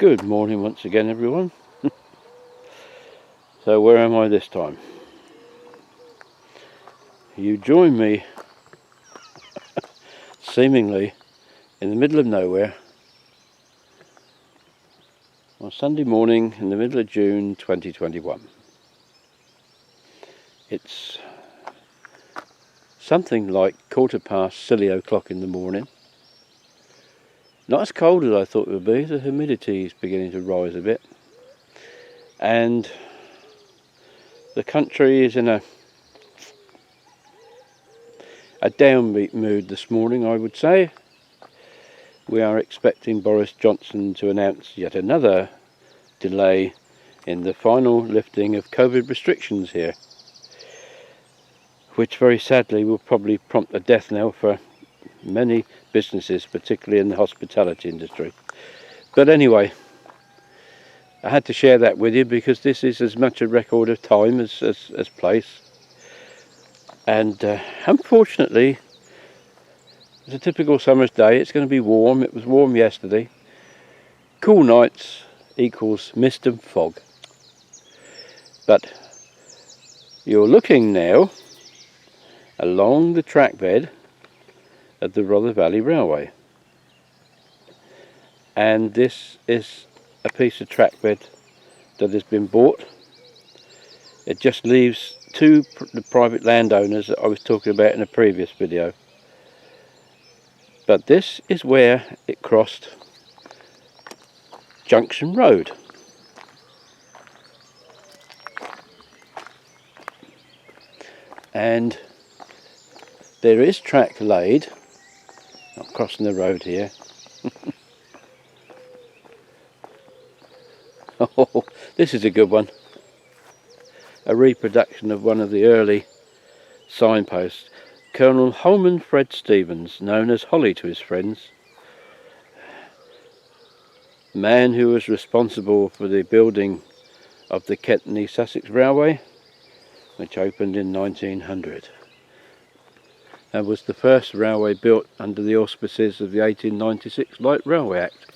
Good morning once again, everyone. So where am I this time? You join me seemingly in the middle of nowhere on Sunday morning in the middle of June 2021. It's something like o'clock in the morning. Not as cold as I thought it would be. The humidity is beginning to rise a bit, and the country is in a downbeat mood this morning, I would say. We are expecting Boris Johnson to announce yet another delay in the final lifting of COVID restrictions here, which very sadly will probably prompt a death knell for many businesses, particularly in the hospitality industry. But anyway, I had to share that with you because this is as much a record of time as place. And unfortunately, it's a typical summer's day. It's going to be warm. It was warm yesterday. Cool nights equals mist and fog. But you're looking now along the track bed of the Rother Valley Railway, and this is a piece of track bed that has been bought. It just leaves the private landowners that I was talking about in a previous video, but this is where it crossed Junction Road. And there is track laid. I'm crossing the road here. Oh, this is a good one. A reproduction of one of the early signposts. Colonel Holman Fred Stevens, known as Holly to his friends, man who was responsible for the building of the Kent and East Sussex Railway, which opened in 1900. And was the first railway built under the auspices of the 1896 Light Railway Act.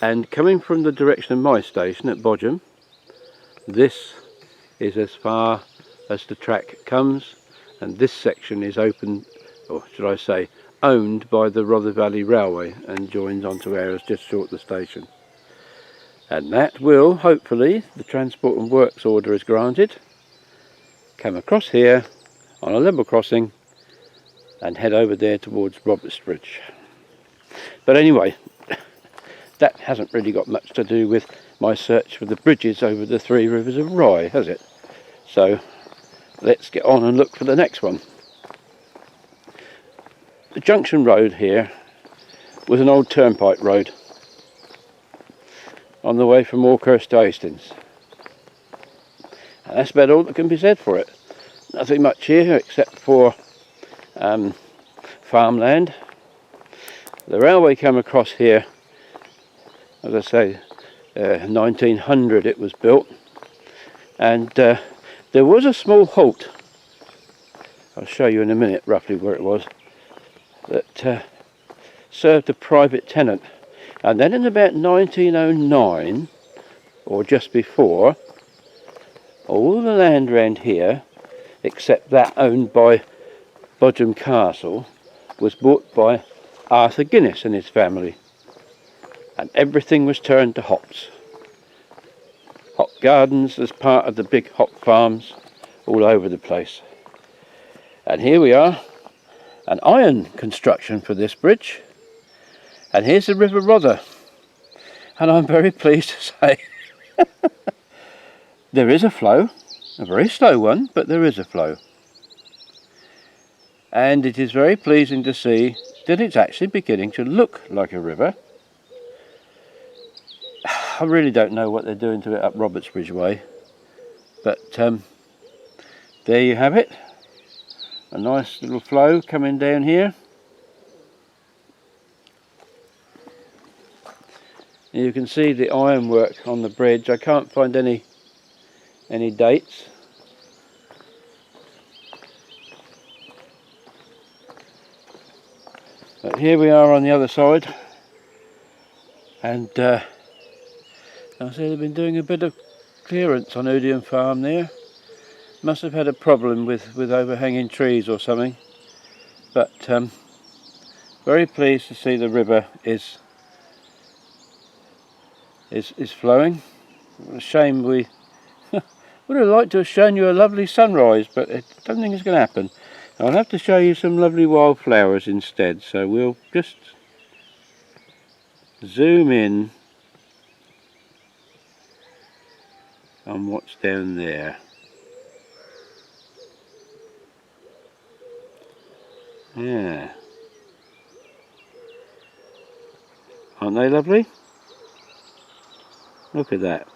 And coming from the direction of my station at Bodiam, this is as far as the track comes, and this section is open, or should I say, owned by the Rother Valley Railway and joins onto ours just short of the station. And that will, hopefully, the Transport and Works order is granted, come across here on a level crossing and head over there towards Robertsbridge. But anyway, that hasn't really got much to do with my search for the bridges over the three rivers of Rye, has it? So let's get on and look for the next one. The Junction Road here was an old turnpike road on the way from Walkhurst to Hastings. And that's about all that can be said for it. Nothing much here except for farmland. The railway came across here, as I say, 1900 it was built, and there was a small halt, I'll show you in a minute roughly where it was, that served a private tenant. And then in about 1909, or just before, all the land around here, except that owned by Bodiam Castle, was bought by Arthur Guinness and his family, and everything was turned to hops. Hop gardens as part of the big hop farms all over the place. And here we are, an iron construction for this bridge, and here's the River Rother, and I'm very pleased to say there is a flow, a very slow one, but there is a flow. And it is very pleasing to see that it's actually beginning to look like a river. I really don't know what they're doing to it up Robertsbridge way, but there you have it. A nice little flow coming down here. You can see the ironwork on the bridge. I can't find any dates. But here we are on the other side, and I see they've been doing a bit of clearance on Bodiam Farm there. Must have had a problem with overhanging trees or something. But very pleased to see the river is flowing. What a shame we would have liked to have shown you a lovely sunrise, but I don't think it's going to happen. I'll have to show you some lovely wildflowers instead, so we'll just zoom in on what's down there. Yeah. Aren't they lovely? Look at that.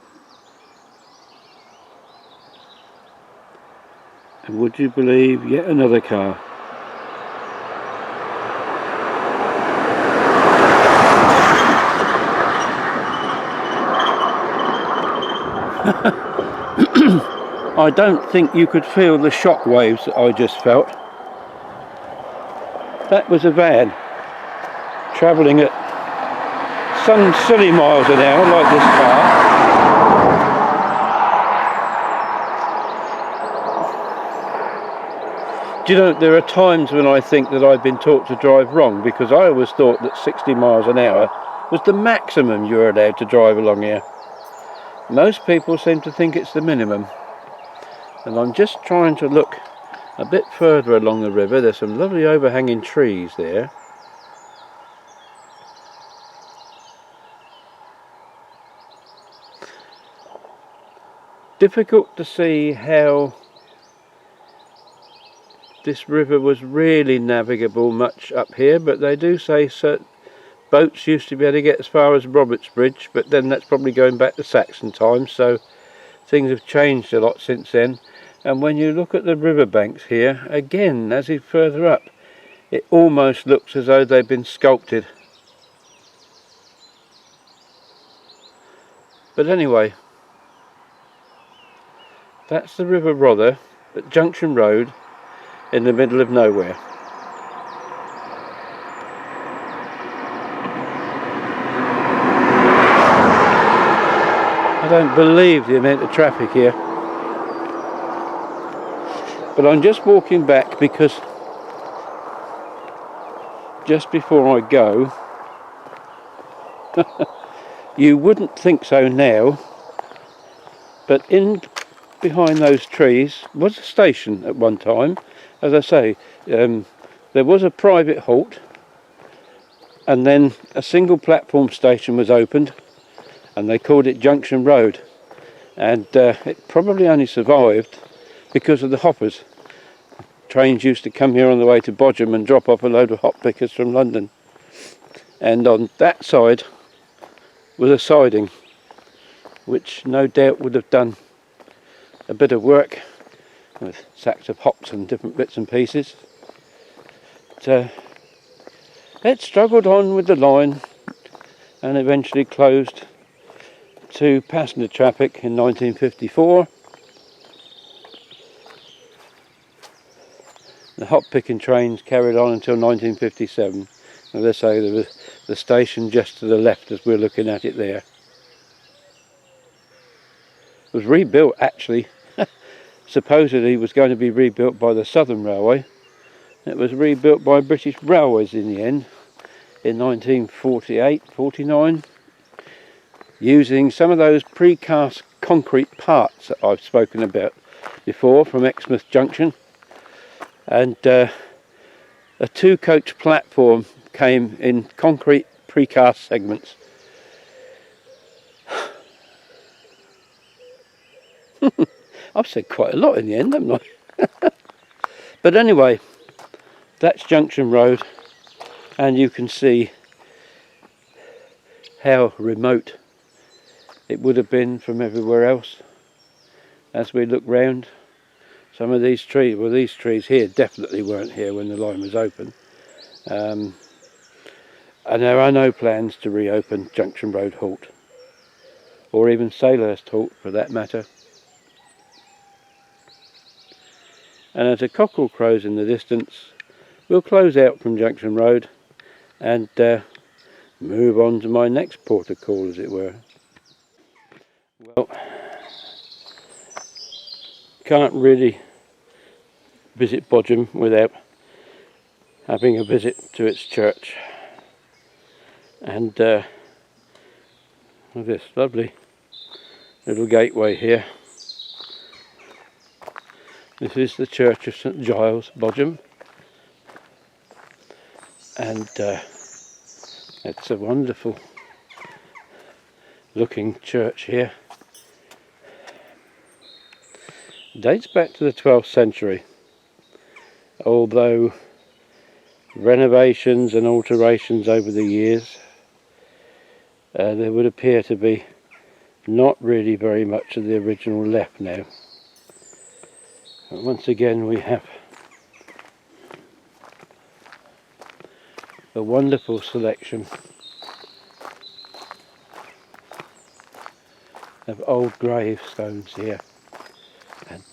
And would you believe, yet another car. I don't think you could feel the shock waves that I just felt. That was a van travelling at some silly miles an hour like this car. Do you know, there are times when I think that I've been taught to drive wrong, because I always thought that 60 miles an hour was the maximum you were allowed to drive along here. Most people seem to think it's the minimum. And I'm just trying to look a bit further along the river. There's some lovely overhanging trees there. Difficult to see how this river was really navigable much up here, but they do say certain boats used to be able to get as far as Roberts Bridge, but then that's probably going back to Saxon times, so things have changed a lot since then. And when you look at the riverbanks here, again, as it's further up, it almost looks as though they've been sculpted. But anyway, that's the River Rother at Junction Road in the middle of nowhere. I don't believe the amount of traffic here. But I'm just walking back because just before I go, you wouldn't think so now, but in behind those trees was a station at one time. As I say, there was a private halt, and then a single platform station was opened, and they called it Junction Road, and it probably only survived because of the hoppers. Trains used to come here on the way to Bodiam and drop off a load of hop pickers from London. And on that side was a siding, which no doubt would have done a bit of work with sacks of hops and different bits and pieces. But, it struggled on with the line and eventually closed to passenger traffic in 1954. The hop picking trains carried on until 1957. As I say, there was the station just to the left as we're looking at it there. It was rebuilt actually. Supposedly it was going to be rebuilt by the Southern Railway. It was rebuilt by British Railways in the end in 1948-49, using some of those precast concrete parts that I've spoken about before from Exmouth Junction. And a 2-coach platform came in concrete precast segments. I've said quite a lot in the end, haven't I? But anyway, that's Junction Road, and you can see how remote it would have been from everywhere else. As we look round, some of these trees, well, these trees here definitely weren't here when the line was open. And there are no plans to reopen Junction Road Halt, or even Salehurst Halt for that matter. And as a cockerel crows in the distance, we'll close out from Junction Road and move on to my next port of call, as it were. Well, can't really visit Bodiam without having a visit to its church, and this lovely little gateway here. This is the Church of St Giles, Bodiam, and it's a wonderful looking church here. It dates back to the 12th century, although renovations and alterations over the years, there would appear to be not really very much of the original left now. But once again we have a wonderful selection of old gravestones here, and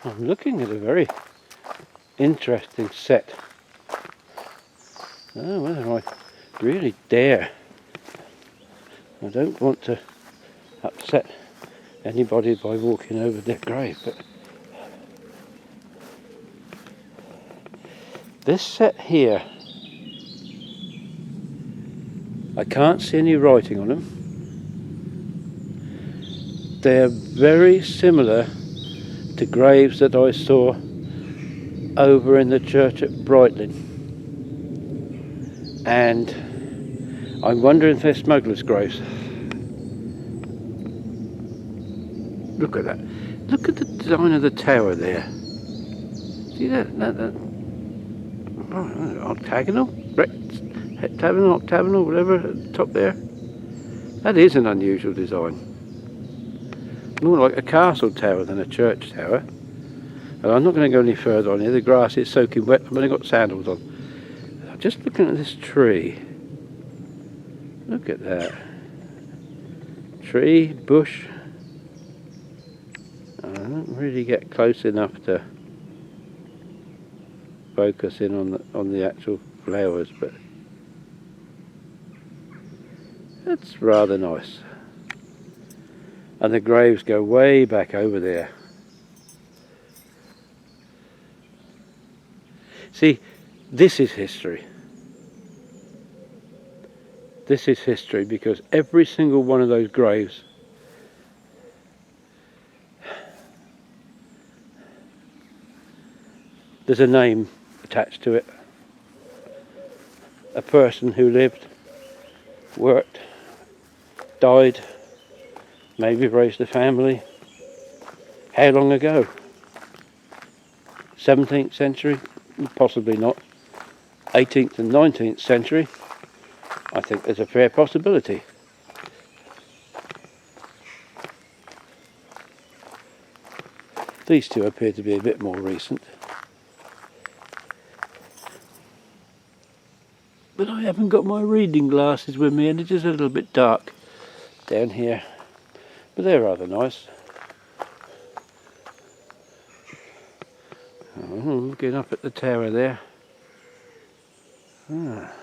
I'm looking at a very interesting set. Oh, whether I really dare. I don't want to upset anybody by walking over their grave, but this set here, I can't see any writing on them. They're very similar to graves that I saw over in the church at Brightlin, and I'm wondering if they're smugglers' graves. Look at that. Look at the design of the tower there. See that? Oh, octagonal? Octagonal, whatever, at the top there. That is an unusual design. More like a castle tower than a church tower. And I'm not going to go any further on here. The grass is soaking wet. I've only got sandals on. I'm just looking at this tree. Look at that. Tree, bush. I don't really get close enough to focus in on the actual flowers, but that's rather nice. And the graves go way back over there. See, this is history. This is history because every single one of those graves there's a name attached to it. A person who lived, worked, died, maybe raised a family. How long ago? 17th century? Possibly not. 18th and 19th century? I think there's a fair possibility. These two appear to be a bit more recent. But I haven't got my reading glasses with me and it is a little bit dark down here. But they're rather nice. Oh, looking up at the tower there. Ah.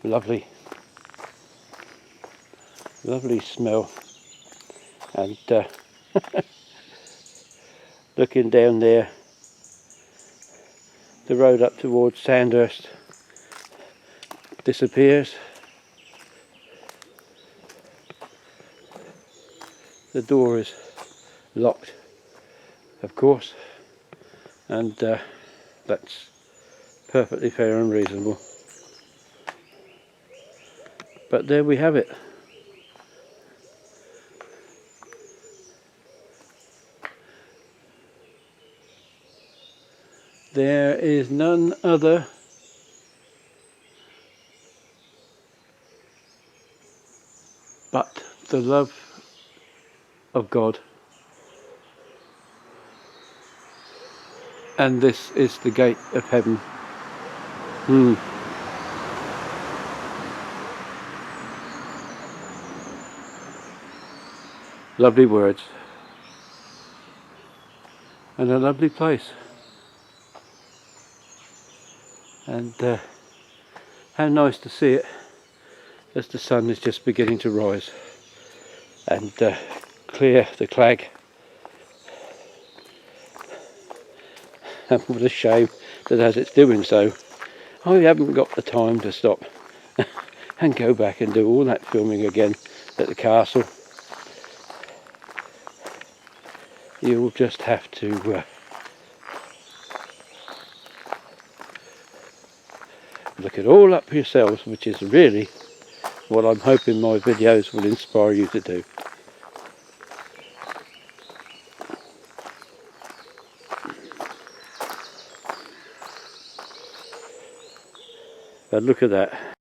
Lovely. Lovely smell, and looking down there, the road up towards Sandhurst disappears. The door is locked, of course, and that's perfectly fair and reasonable. But there we have it. There is none other but the love of God. And this is the gate of heaven. Lovely words. and a lovely place. And how nice to see it as the sun is just beginning to rise and clear the clag. And what a shame that as it's doing so, I haven't got the time to stop and go back and do all that filming again at the castle. You'll just have to look it all up for yourselves, which is really what I'm hoping my videos will inspire you to do. But look at that.